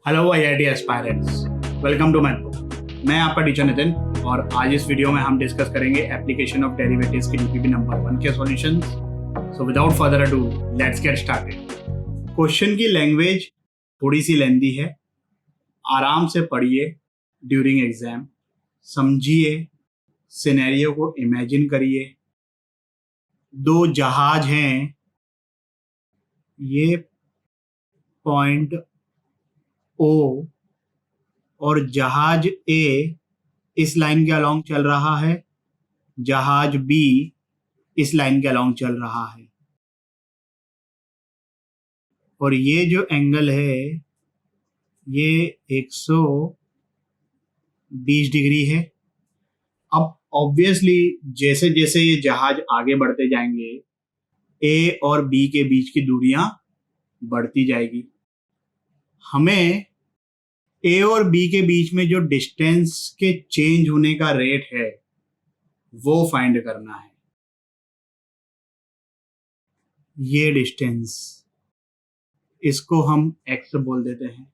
Hello IIT aspirants, welcome to Mathbook. मैं आपका teacher Nitin और आज इस वीडियो में हम डिस्कस करेंगे एप्लीकेशन ऑफ डेरिवेटिव्स के डीपीपी नंबर 1 के solutions. So without further ado let's get started. Question की लैंग्वेज थोड़ी सी लेंथी है, आराम से पढ़िए ड्यूरिंग एग्जाम, समझिए, सिनेरियो को इमेजिन करिए। दो जहाज हैं, ये पॉइंट ओ और जहाज ए इस लाइन के अलोंग चल रहा है, जहाज बी इस लाइन के अलोंग चल रहा है और ये जो एंगल है ये 120 डिग्री है। अब ऑब्वियसली जैसे जैसे ये जहाज आगे बढ़ते जाएंगे ए और बी के बीच की दूरियां बढ़ती जाएगी। हमें ए और बी के बीच में जो डिस्टेंस के चेंज होने का रेट है वो फाइंड करना है। ये डिस्टेंस, इसको हम x बोल देते हैं।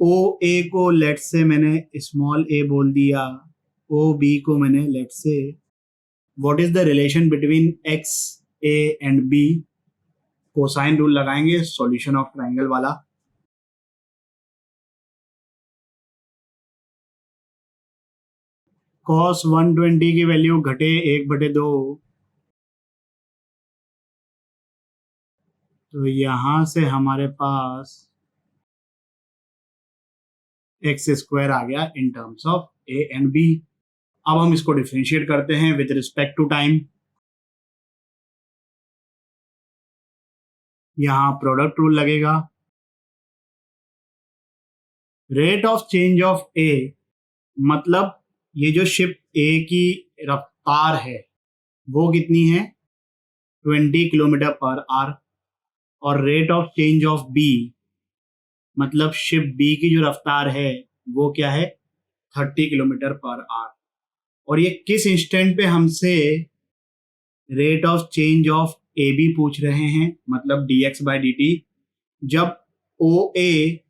ओ ए को लेट से मैंने स्मॉल ए बोल दिया, ओ बी को मैंने लेट से। What is the relation between x a and b? Cosine rule लगाएंगे सॉल्यूशन ऑफ ट्रायंगल वाला। cos 120 की वैल्यू घटे 1/2, तो यहां से हमारे पास एक्स स्क्वायर आ गया in terms of a and b. अब हम इसको डिफरेंशिएट करते हैं विद रिस्पेक्ट टू टाइम। यहां प्रोडक्ट रूल लगेगा। Rate of change of a मतलब ये जो शिप ए की रफ्तार है वो कितनी है, 20 किलोमीटर पर आवर। और rate of change of B मतलब शिप बी की जो रफ्तार है वो क्या है, 30 किलोमीटर पर आवर। और ये किस इंस्टेंट पे हमसे rate of change of a b पूछ रहे हैं, मतलब dx बाई डी टी, जब ओ ए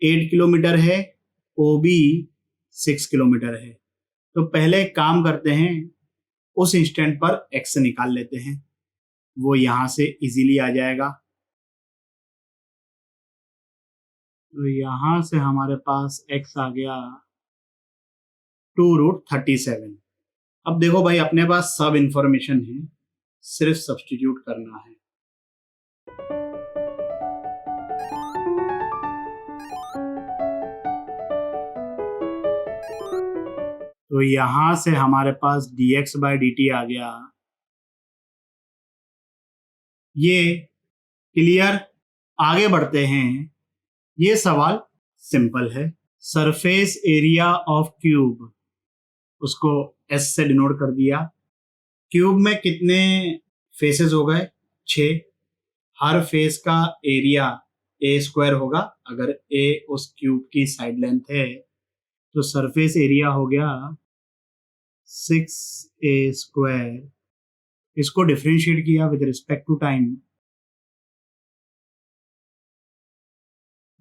8 किलोमीटर है, ओ बी 6 किलोमीटर है। तो पहले एक काम करते हैं, उस इंस्टेंट पर x निकाल लेते हैं, वो यहां से इजीली आ जाएगा। तो यहां से हमारे पास x आ गया 2√37। अब देखो भाई, अपने पास सब इंफॉर्मेशन है, सिर्फ सब्स्टिट्यूट करना है। तो यहां से हमारे पास dx बाई डी टी आ गया। ये क्लियर? आगे बढ़ते हैं। ये सवाल सिंपल है। सरफेस एरिया ऑफ क्यूब, उसको एस से डिनोट कर दिया। क्यूब में कितने फेसेस हो गए, 6। हर फेस का एरिया ए स्क्वायर होगा। अगर ए उस क्यूब की साइड लेंथ है तो सरफेस एरिया हो गया 6a स्क्वायर। इसको डिफरेंशिएट किया with respect to time.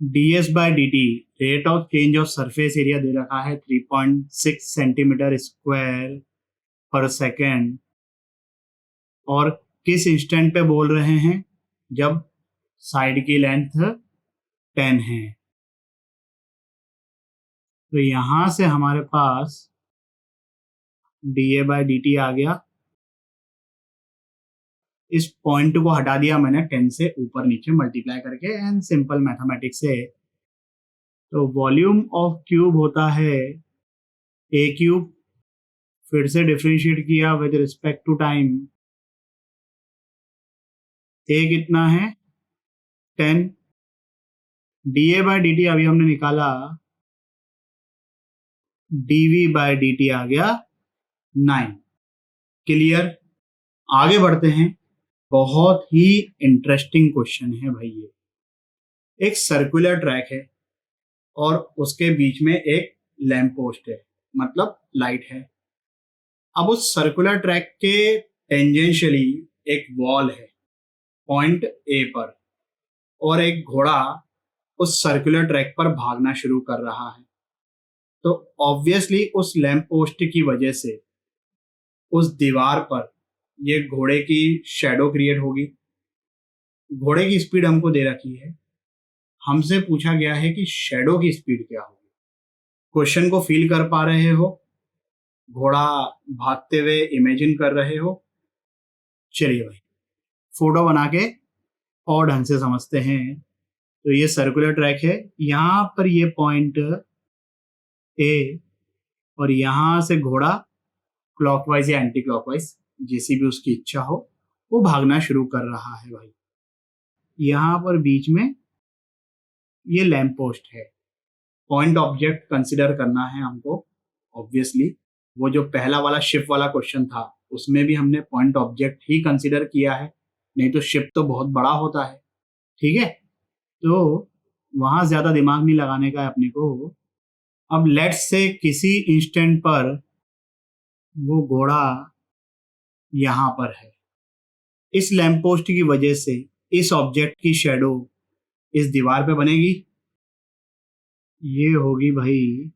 ds by D T, rate of change of surface area दे रखा है 3.6 सेंटीमीटर स्क्वायर पर सेकेंड। और किस इंस्टेंट पे बोल रहे हैं, जब साइड की लेंथ 10 है। तो यहां से हमारे पास dA बाई डी टी आ गया। इस पॉइंट को हटा दिया मैंने 10 से ऊपर नीचे मल्टीप्लाई करके एंड सिंपल मैथमेटिक्स से। तो वॉल्यूम ऑफ क्यूब होता है ए क्यूब, फिर से डिफरेंशिएट किया विद रिस्पेक्ट टू टाइम। ए कितना है, 10। dA बाई डी टी अभी हमने निकाला, dV बाई डी टी आ गया 9। क्लियर? आगे बढ़ते हैं। बहुत ही इंटरेस्टिंग क्वेश्चन है भाई ये। एक सर्कुलर ट्रैक है और उसके बीच में एक लैंप पोस्ट है, मतलब लाइट है। अब उस सर्कुलर ट्रैक के टेंजेंशियली एक वॉल है पॉइंट ए पर, और एक घोड़ा उस सर्कुलर ट्रैक पर भागना शुरू कर रहा है, तो ऑब्वियसली उस लैंप पोस्ट की वजह से उस दीवार पर ये घोड़े की शैडो क्रिएट होगी। घोड़े की स्पीड हमको दे रखी है, हमसे पूछा गया है कि शैडो की स्पीड क्या होगी। क्वेश्चन को फील कर पा रहे हो? घोड़ा भागते हुए इमेजिन कर रहे हो? चलिए भाई फोटो बना के और ढंग से समझते हैं। तो ये सर्कुलर ट्रैक है, यहाँ पर ये पॉइंट ए और यहाँ से घोड़ा क्लॉकवाइज या एंटी क्लॉकवाइज जैसी भी उसकी इच्छा हो वो भागना शुरू कर रहा है भाई। यहाँ पर बीच में ये लैंप पोस्ट है, पॉइंट ऑब्जेक्ट कंसिडर करना है हमको। ऑब्वियसली वो जो पहला वाला शिप वाला क्वेश्चन था उसमें भी हमने पॉइंट ऑब्जेक्ट ही कंसिडर किया है, नहीं तो शिप तो बहुत बड़ा होता है। ठीक है, तो वहां ज्यादा दिमाग नहीं लगाने का है अपने को। अब लेट्स से किसी इंस्टेंट पर वो घोड़ा यहां पर है, इस लैंप पोस्ट की वजह से इस ऑब्जेक्ट की शैडो इस दीवार पे बनेगी। ये होगी भाई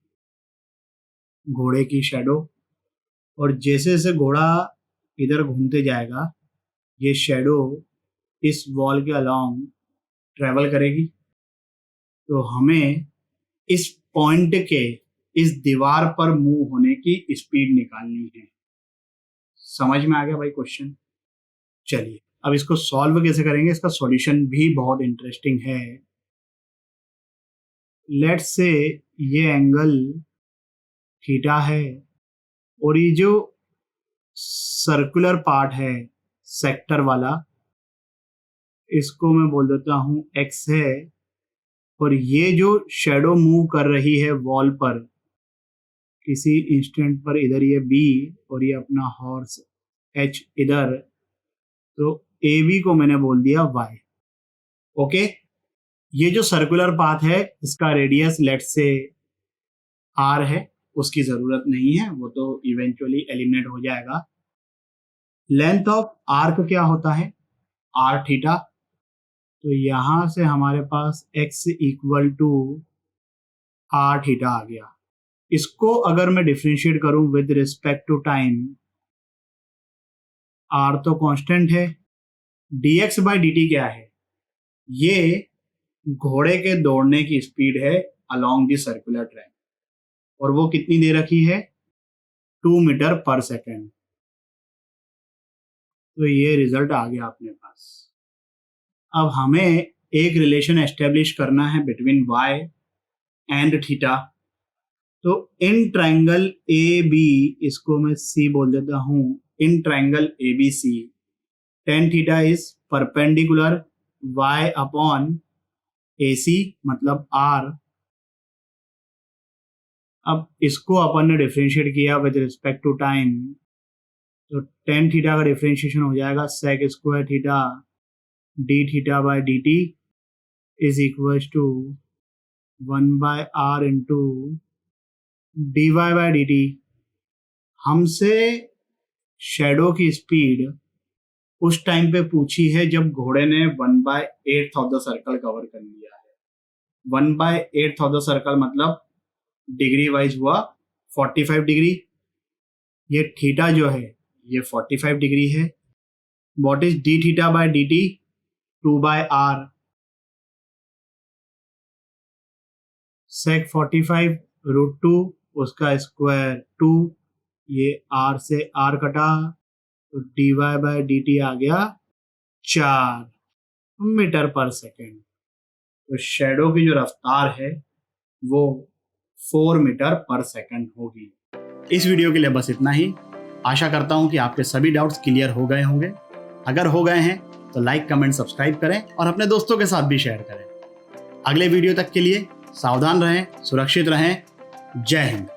घोड़े की शैडो, और जैसे जैसे घोड़ा इधर घूमते जाएगा ये शैडो इस वॉल के अलोंग ट्रेवल करेगी। तो हमें इस पॉइंट के इस दीवार पर मूव होने की स्पीड निकालनी है। समझ में आ गया भाई क्वेश्चन? चलिए अब इसको सॉल्व कैसे करेंगे, इसका सॉल्यूशन भी बहुत इंटरेस्टिंग है। लेट्स से ये एंगल थीटा है और ये जो सर्कुलर पार्ट है सेक्टर वाला इसको मैं बोल देता हूं एक्स है, और ये जो शैडो मूव कर रही है वॉल पर किसी इंस्टेंट पर इधर ये बी और ये अपना हॉर्स एच इधर, तो ए बी को मैंने बोल दिया वाई। ओके, ये जो सर्कुलर पाथ है इसका रेडियस लेट से आर है, उसकी जरूरत नहीं है, वो तो इवेंचुअली एलिमिनेट हो जाएगा। लेंथ ऑफ आर्क क्या होता है? R theta. तो यहां से हमारे पास x equal to R theta आ गया। इसको अगर मैं डिफरेंशिएट करूं with respect to time, R तो कांस्टेंट है, dx बाई dt क्या है? ये घोड़े के दौड़ने की स्पीड है अलोंग द सर्कुलर ट्रैक, और वो कितनी दे रखी है? 2 मीटर पर सेकेंड। तो ये रिजल्ट आ गया अपने पास। अब हमें एक रिलेशन एस्टेब्लिश करना है बिटवीन y एंड थीटा। तो इन ट्रायंगल ए बी, इसको मैं c बोल देता हूं, in triangle A B C tan theta is perpendicular y upon A C मतलब r। अब इसको अपन ने डिफरेंशिएट किया विद रिस्पेक्ट टू टाइम, तो tan थीटा का डिफरेंशिएशन हो जाएगा sec square theta d theta by D T is equal to 1 by R into D Y by D T. हमसे शैडो की स्पीड उस टाइम पे पूछी है जब घोड़े ने 1/8 ऑफ द सर्कल कवर कर लिया है। 1/8 ऑफ द सर्कल मतलब डिग्री वाइज हुआ 45 डिग्री। ये थीटा जो है ये 45 डिग्री है। What is D theta by D T? 2/r। सेक 45 √2 उसका स्क्वायर 2, ये r से r कटा तो dy बाई डी टी आ गया 4 मीटर पर सेकेंड। तो शैडो की जो रफ्तार है वो 4 मीटर पर सेकेंड होगी। इस वीडियो के लिए बस इतना ही। आशा करता हूं कि आपके सभी डाउट्स क्लियर हो गए होंगे। अगर हो गए हैं तो लाइक कमेंट सब्सक्राइब करें और अपने दोस्तों के साथ भी शेयर करें। अगले वीडियो तक के लिए सावधान रहें, सुरक्षित रहें। जय हिंद।